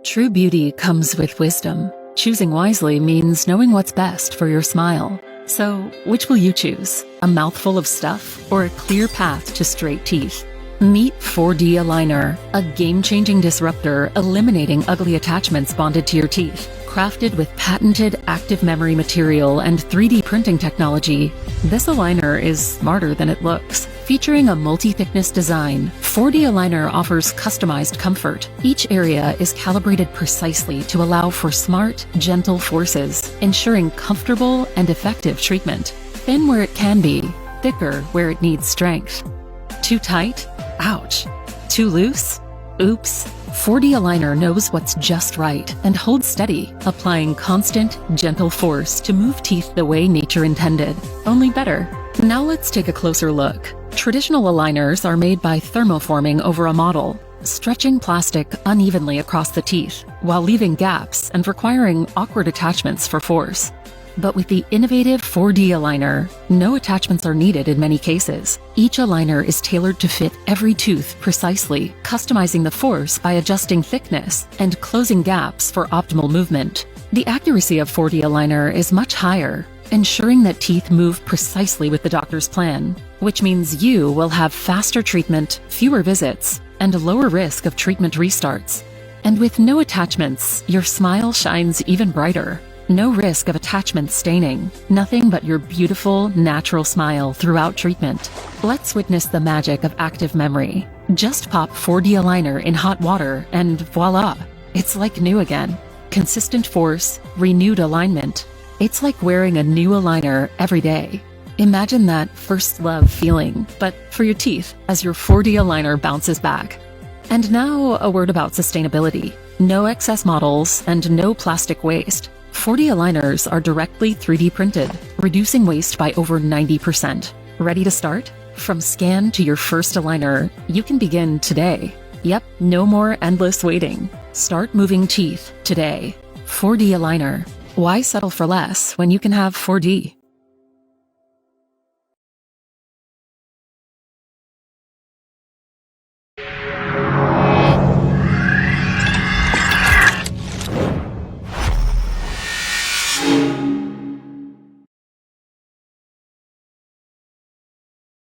True beauty comes with wisdom. Choosing wisely means knowing what's best for your smile. So, which will you choose? A mouthful of stuff or a clear path to straight teeth? Meet 4D Aligner, a game-changing disruptor eliminating ugly attachments bonded to your teeth. Crafted with patented active memory material and 3D printing technology, this aligner is smarter than it looks. Featuring a multi-thickness design, 4D Aligner offers customized comfort. Each area is calibrated precisely to allow for smart, gentle forces, ensuring comfortable and effective treatment. Thin where it can be, thicker where it needs strength. Too tight? Ouch. Too loose? Oops. 4D Aligner knows what's just right and holds steady, applying constant, gentle force to move teeth the way nature intended. Only better. Now let's take a closer look. Traditional aligners are made by thermoforming over a model, stretching plastic unevenly across the teeth, while leaving gaps and requiring awkward attachments for force. But with the innovative 4D Aligner, no attachments are needed in many cases. Each aligner is tailored to fit every tooth precisely, customizing the force by adjusting thickness and closing gaps for optimal movement. The accuracy of 4D Aligner is much higher, ensuring that teeth move precisely with the doctor's plan, which means you will have faster treatment, fewer visits, and a lower risk of treatment restarts. And with no attachments, your smile shines even brighter. No risk of attachment staining, nothing but your beautiful, natural smile throughout treatment. Let's witness the magic of active memory. Just pop 4D Aligner in hot water and voila! It's like new again. Consistent force, renewed alignment. It's like wearing a new aligner every day. Imagine that first love feeling, but for your teeth, as your 4D Aligner bounces back. And now a word about sustainability. No excess models and no plastic waste. 4D aligners are directly 3D printed, reducing waste by over 90%. Ready to start? From scan to your first aligner, you can begin today. Yep, no more endless waiting. Start moving teeth today. 4D Aligner. Why settle for less when you can have 4D?